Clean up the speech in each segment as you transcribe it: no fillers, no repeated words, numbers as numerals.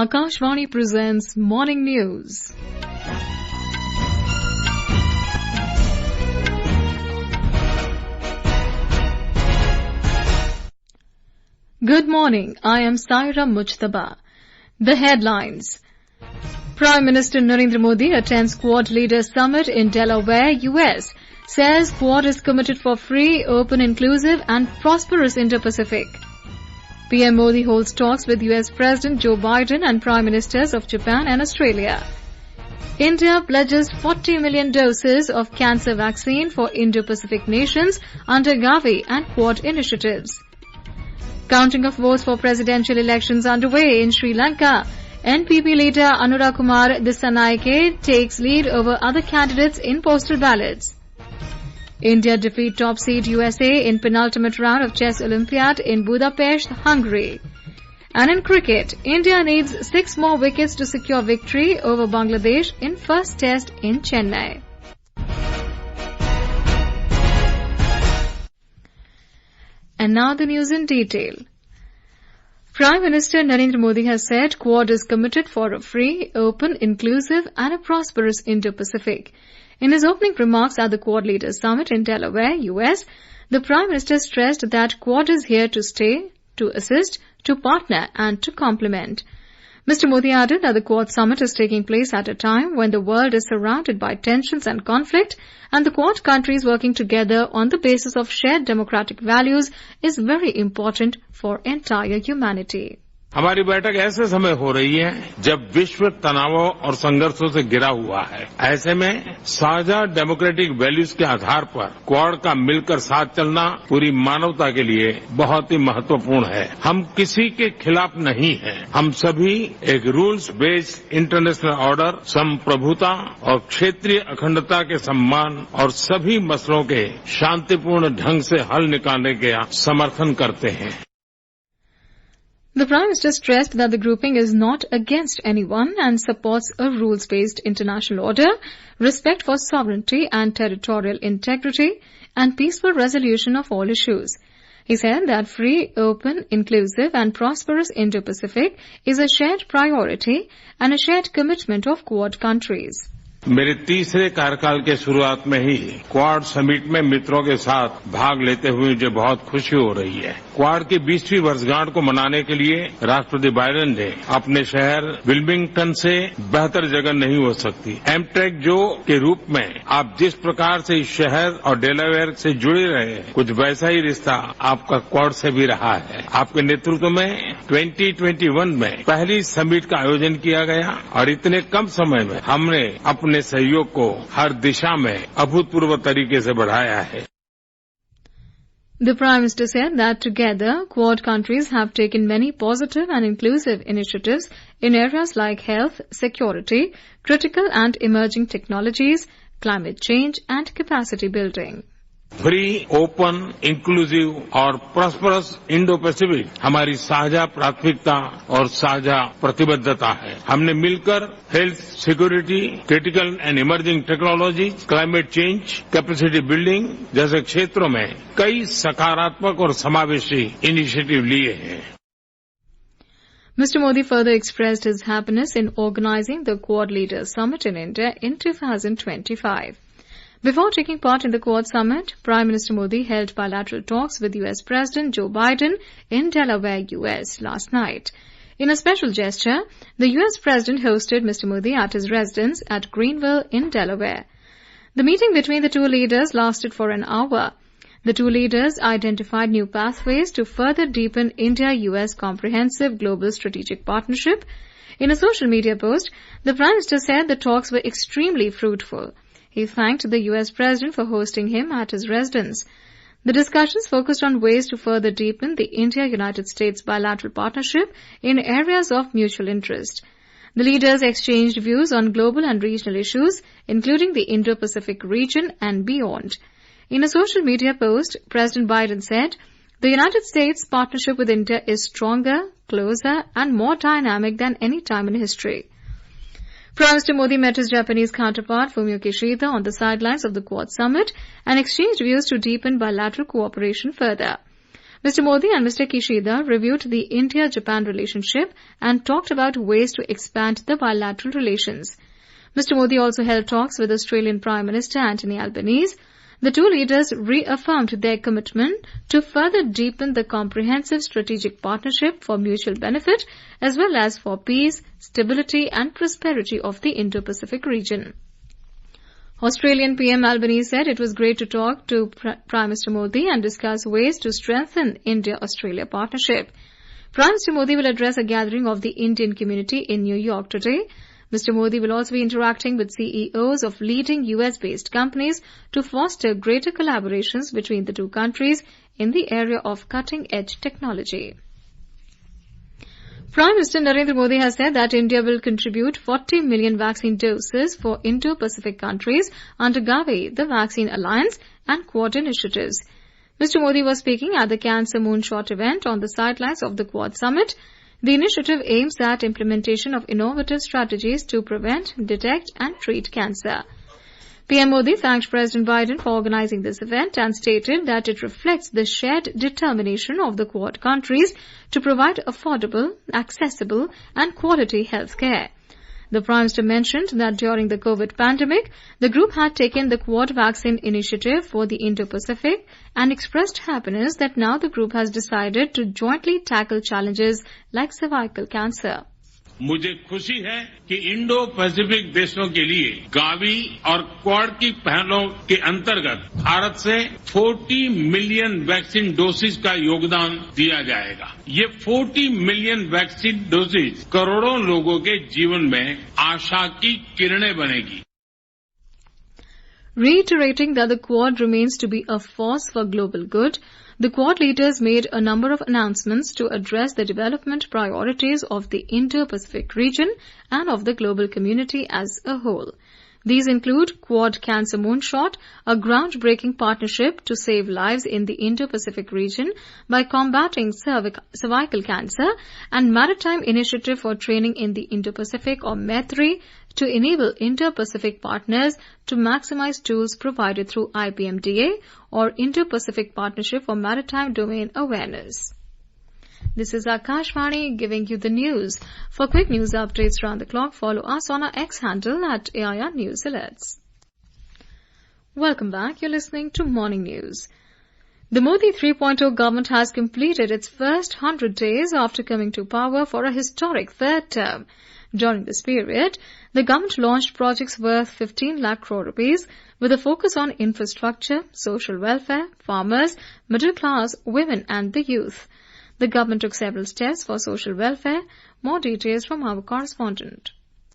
Akashvani presents Morning News. Good morning. I am Saira Mujtaba. The headlines. Prime Minister Narendra Modi attends Quad Leaders Summit in Delaware, US. Says Quad is committed for free, open, inclusive and prosperous Indo-Pacific. PM Modi holds talks with US President Joe Biden and Prime Ministers of Japan and Australia. India pledges 40 million doses of cancer vaccine for Indo-Pacific nations under GAVI and QUAD initiatives. Counting of votes for presidential elections underway in Sri Lanka. NPP leader Anura Kumara Dissanayake takes lead over other candidates in postal ballots. India defeat top seed USA in penultimate round of Chess Olympiad in Budapest, Hungary. And in cricket, India needs 6 more wickets to secure victory over Bangladesh in first test in Chennai. And now the news in detail. Prime Minister Narendra Modi has said Quad is committed for a free, open, inclusive and a prosperous Indo-Pacific. In his opening remarks at the Quad Leaders Summit in Delaware, US, the Prime Minister stressed that Quad is here to stay, to assist, to partner and to complement. Mr. Modi added that the Quad Summit is taking place at a time when the world is surrounded by tensions and conflict, and the Quad countries working together on the basis of shared democratic values is very important for entire humanity. हमारी बैठक ऐसे समय हो रही है जब विश्व तनावों और संघर्षों से घिरा हुआ है। ऐसे में साझा डेमोक्रेटिक वैल्यूज के आधार पर क्वाड का मिलकर साथ चलना पूरी मानवता के लिए बहुत ही महत्वपूर्ण है। हम किसी के खिलाफ नहीं हैं। हम सभी एक रूल्स बेस्ड इंटरनेशनल ऑर्डर, संप्रभुता और क्षेत्रीय अखंडता के सम्मान और सभी मसलों के शांतिपूर्ण ढंग से हल निकालने का समर्थन करते हैं। The Prime Minister stressed that the grouping is not against anyone and supports a rules-based international order, respect for sovereignty and territorial integrity, and peaceful resolution of all issues. He said that free, open, inclusive and prosperous Indo-Pacific is a shared priority and a shared commitment of Quad countries. मेरे तीसरे कार्यकाल के शुरुआत में ही quad summit में मित्रों के साथ भाग लेते हुए मुझे बहुत खुशी हो रही है। क्वाड की 20वीं वर्षगांठ को मनाने के लिए राष्ट्रपति बाइडेन ने अपने शहर विल्मिंगटन से बेहतर जगह नहीं हो सकती। एमट्रेक जो के रूप में आप जिस प्रकार से इस शहर और डेलावेयर से जुड़े रहे हैं, कुछ वैसा ही रिश्ता आपका क्वाड से भी रहा है। आपके नेतृत्व में 2021 में पहली समिट का आयोजन किया गया और इतने कम समय में हमने अपने सहयोग को हर दिशा में अभूतपूर्व तरीके से बढ़ाया है। The Prime Minister said that together, Quad countries have taken many positive and inclusive initiatives in areas like health, security, critical and emerging technologies, climate change and capacity building. Free, open, inclusive और prosperous Indo Pacific हमारी साझा प्राथमिकता और साझा प्रतिबद्धता है। हमने मिलकर health, security, critical and emerging technology, climate change, capacity building जैसे क्षेत्रों में कई सकारात्मक और समावेशी इनिशिएटिव लिए हैं। Mr. Modi further expressed his happiness in organizing the Quad Leaders Summit in India in 2025. Before taking part in the Quad Summit, Prime Minister Modi held bilateral talks with US President Joe Biden in Delaware, US last night. In a special gesture, the US President hosted Mr. Modi at his residence at Greenville in Delaware. The meeting between the two leaders lasted for an hour. The two leaders identified new pathways to further deepen India-US comprehensive global strategic partnership. In a social media post, the Prime Minister said the talks were extremely fruitful. He thanked the US President for hosting him at his residence. The discussions focused on ways to further deepen the India-United States bilateral partnership in areas of mutual interest. The leaders exchanged views on global and regional issues, including the Indo-Pacific region and beyond. In a social media post, President Biden said, "The United States partnership with India is stronger, closer, and more dynamic than any time in history." Prime Minister Modi met his Japanese counterpart Fumio Kishida on the sidelines of the Quad Summit and exchanged views to deepen bilateral cooperation further. Mr. Modi and Mr. Kishida reviewed the India-Japan relationship and talked about ways to expand the bilateral relations. Mr. Modi also held talks with Australian Prime Minister Anthony Albanese. The two leaders reaffirmed their commitment to further deepen the comprehensive strategic partnership for mutual benefit as well as for peace, stability and prosperity of the Indo-Pacific region. Australian PM Albanese said it was great to talk to Prime Minister Modi and discuss ways to strengthen India-Australia partnership. Prime Minister Modi will address a gathering of the Indian community in New York today. Mr. Modi will also be interacting with CEOs of leading US-based companies to foster greater collaborations between the two countries in the area of cutting-edge technology. Prime Minister Narendra Modi has said that India will contribute 40 million vaccine doses for Indo-Pacific countries under GAVI, the Vaccine Alliance, and QUAD initiatives. Mr. Modi was speaking at the Cancer Moonshot event on the sidelines of the QUAD summit. The initiative aims at implementation of innovative strategies to prevent, detect, and treat cancer. PM Modi thanked President Biden for organizing this event and stated that it reflects the shared determination of the QUAD countries to provide affordable, accessible, and quality health care. The Prime Minister mentioned that during the COVID pandemic, the group had taken the QUAD vaccine initiative for the Indo-Pacific and expressed happiness that now the group has decided to jointly tackle challenges like cervical cancer. मुझे खुशी है कि Indo Pacific देशों के लिए Gavi और quad की पहलों के अंतर्गत भारत से 40 मिलियन वैक्सीन डोसेज का योगदान दिया जाएगा। ये 40 मिलियन वैक्सीन डोसेज करोड़ों लोगों के जीवन में आशा की किरणें बनेगी। Reiterating that the QUAD remains to be a force for global good, the QUAD leaders made a number of announcements to address the development priorities of the Indo-Pacific region and of the global community as a whole. These include QUAD Cancer Moonshot, a groundbreaking partnership to save lives in the Indo-Pacific region by combating cervical cancer, and Maritime Initiative for Training in the Indo-Pacific or METRI to enable Indo-Pacific partners to maximize tools provided through IPMDA or Indo-Pacific Partnership for Maritime Domain Awareness. This is Akashvani giving you the news. For quick news updates around the clock, follow us on our X handle at AIR News Alerts. Welcome back. You're listening to Morning News. The Modi 3.0 government has completed its first 100 days after coming to power for a historic third term. During this period, the government launched projects worth 15 lakh crore rupees with a focus on infrastructure, social welfare, farmers, middle class, women and the youth. The government took several steps for social welfare. More details from our correspondent.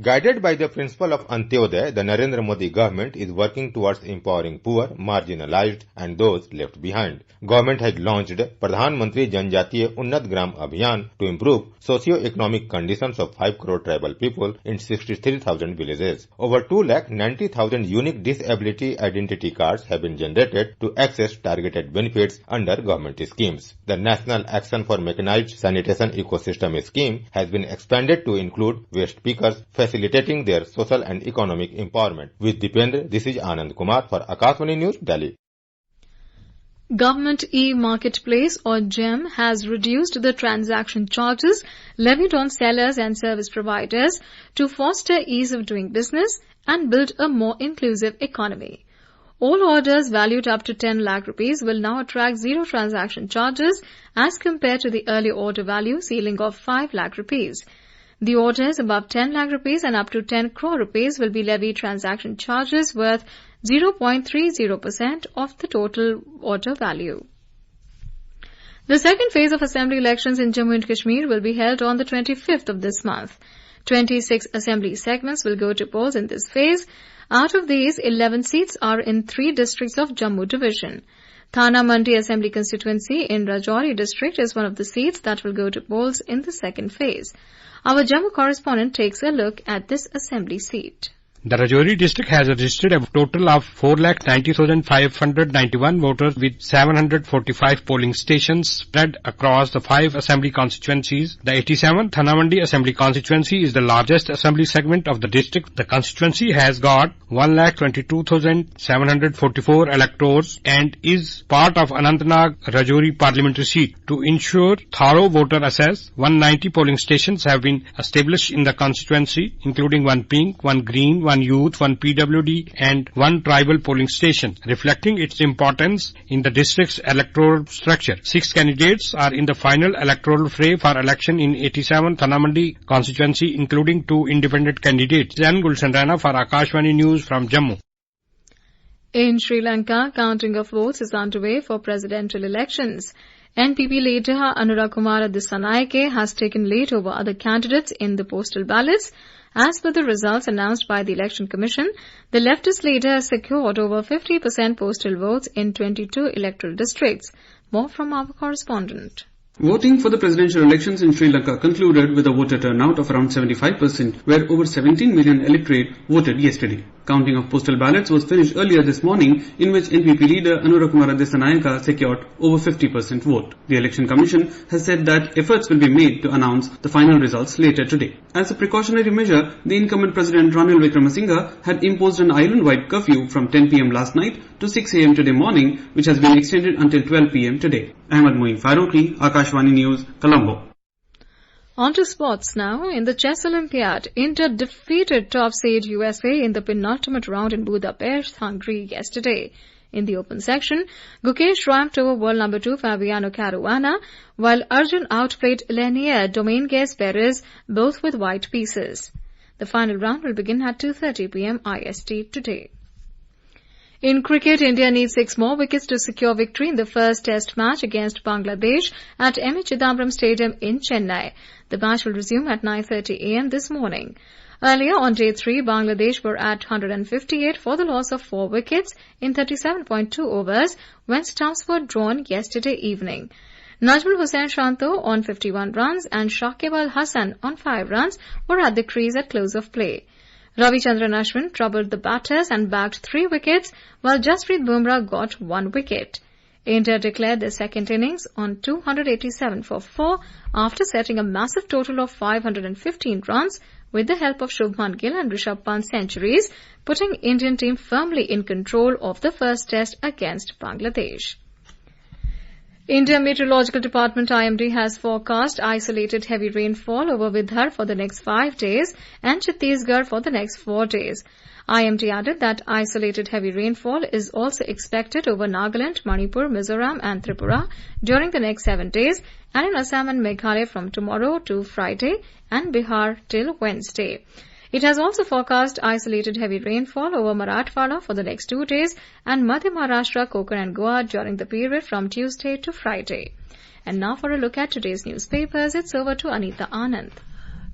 Guided by the principle of Antyodaya, the Narendra Modi government is working towards empowering poor, marginalized and those left behind. Government has launched Pradhan Mantri Janjatiya Unnat Gram Abhiyan to improve socio-economic conditions of 5 crore tribal people in 63,000 villages. Over 2,90,000 unique disability identity cards have been generated to access targeted benefits under government schemes. The National Action for Mechanized Sanitation Ecosystem scheme has been expanded to include waste pickers, facilitating their social and economic empowerment. With Dipendra, this is Anand Kumar for Akashvani News, Delhi. Government e-Marketplace or GEM has reduced the transaction charges levied on sellers and service providers to foster ease of doing business and build a more inclusive economy. All orders valued up to 10 lakh rupees will now attract zero transaction charges as compared to the earlier order value ceiling of 5 lakh rupees. The orders above 10 lakh rupees and up to 10 crore rupees will be levied transaction charges worth 0.30% of the total order value. The second phase of assembly elections in Jammu and Kashmir will be held on the 25th of this month. 26 assembly segments will go to polls in this phase. Out of these, 11 seats are in 3 districts of Jammu division. Thana Mandi Assembly constituency in Rajouri district is one of the seats that will go to polls in the second phase. Our Jammu correspondent takes a look at this assembly seat. The Rajouri district has registered a total of 4,90,591 voters with 745 polling stations spread across the 5 assembly constituencies. The 87th Thanamandi Assembly constituency is the largest assembly segment of the district. The constituency has got 1,22,744 electors and is part of Anantnag Rajouri parliamentary seat. To ensure thorough voter access, 190 polling stations have been established in the constituency, including one pink, one green, one youth, one PWD and one tribal polling station, reflecting its importance in the district's electoral structure. 6 candidates are in the final electoral fray for election in 87 Thanamandi constituency, including 2 independent candidates. Jan Gulshan Rana for Akashvani News from Jammu. In Sri Lanka, counting of votes is underway for presidential elections. NPP leader Anura Kumara Dissanayake has taken lead over other candidates in the postal ballots. As per the results announced by the Election Commission, the leftist leader has secured over 50% postal votes in 22 electoral districts. More from our correspondent. Voting for the presidential elections in Sri Lanka concluded with a voter turnout of around 75%, where over 17 million electorate voted yesterday. Counting of postal ballots was finished earlier this morning, in which NPP leader Anura Kumara Dissanayake secured over 50% vote. The Election Commission has said that efforts will be made to announce the final results later today. As a precautionary measure, the incumbent President Ranil Wickremesinghe had imposed an island-wide curfew from 10 p.m. last night to 6 a.m. today morning, which has been extended until 12 p.m. today. Ahmed Moin Faruqi, Akashvani News, Colombo. On to sports now. In the Chess Olympiad, India defeated top seed USA in the penultimate round in Budapest, Hungary yesterday. In the open section, Gukesh ramped over world number 2 Fabiano Caruana, while Arjun outplayed Lenier Dominguez Perez, both with white pieces. The final round will begin at 2:30 p.m. IST today. In cricket, India needs 6 more wickets to secure victory in the first test match against Bangladesh at M.A. Chidambaram Stadium in Chennai. The match will resume at 9:30 a.m. this morning. Earlier on day 3, Bangladesh were at 158 for the loss of 4 wickets in 37.2 overs when stumps were drawn yesterday evening. Najmul Hussain Shanto on 51 runs and Shakib Al Hassan on 5 runs were at the crease at close of play. Ravichandran Ashwin troubled the batters and bagged 3 wickets, while Jasprit Bumrah got 1 wicket. India declared their second innings on 287 for 4 after setting a massive total of 515 runs with the help of Shubman Gill and Rishabh Pant's centuries, putting Indian team firmly in control of the first test against Bangladesh. India Meteorological Department IMD has forecast isolated heavy rainfall over Vidhar for the next 5 days and Chhattisgarh for the next 4 days. IMD added that isolated heavy rainfall is also expected over Nagaland, Manipur, Mizoram and Tripura during the next 7 days and in Assam and Meghalaya from tomorrow to Friday and Bihar till Wednesday. It has also forecast isolated heavy rainfall over Marathwada for the next 2 days and Madhya Maharashtra, Konkan and Goa during the period from Tuesday to Friday. And now for a look at today's newspapers, it's over to Anita Anand.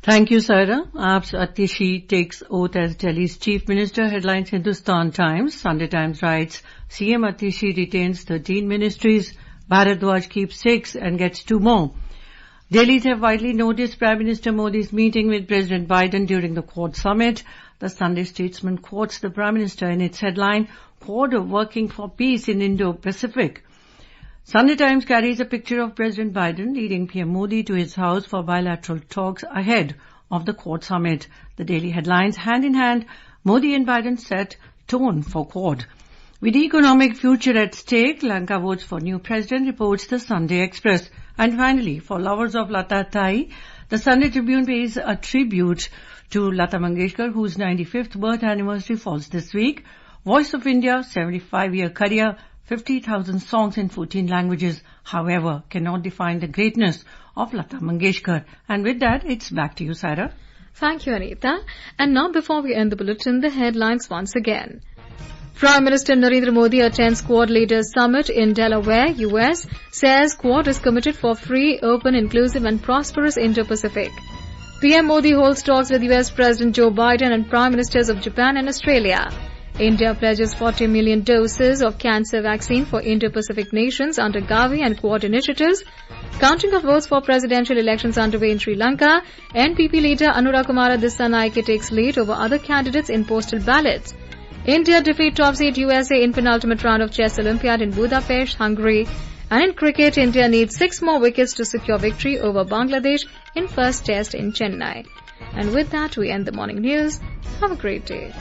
Thank you, Saira. AAP's Atishi takes oath as Delhi's Chief Minister, headlines Hindustan Times. Sunday Times writes, CM Atishi retains 13 ministries, Bharadwaj keeps 6 and gets 2 more. Dailies have widely noticed Prime Minister Modi's meeting with President Biden during the Quad summit. The Sunday Statesman quotes the Prime Minister in its headline, Quad working for peace in Indo-Pacific. Sunday Times carries a picture of President Biden leading PM Modi to his house for bilateral talks ahead of the Quad summit. The daily headlines, hand in hand, Modi and Biden set tone for Quad. With economic future at stake, Lanka votes for new president, reports the Sunday Express. And finally, for lovers of Lata Thai, the Sunday Tribune pays a tribute to Lata Mangeshkar, whose 95th birth anniversary falls this week. Voice of India, 75-year career, 50,000 songs in 14 languages, however, cannot define the greatness of Lata Mangeshkar. And with that, it's back to you, Saira. Thank you, Anita. And now, before we end the bulletin, the headlines once again. Prime Minister Narendra Modi attends Quad Leaders Summit in Delaware, US, says Quad is committed for free, open, inclusive and prosperous Indo-Pacific. PM Modi holds talks with US President Joe Biden and Prime Ministers of Japan and Australia. India pledges 40 million doses of cancer vaccine for Indo-Pacific nations under GAVI and QUAD initiatives. Counting of votes for presidential elections underway in Sri Lanka. NPP leader Anura Kumara Dissanayake takes lead over other candidates in postal ballots. India defeat top seed USA in penultimate round of Chess Olympiad in Budapest, Hungary. And in cricket, India needs 6 more wickets to secure victory over Bangladesh in first test in Chennai. And with that, we end the morning news. Have a great day.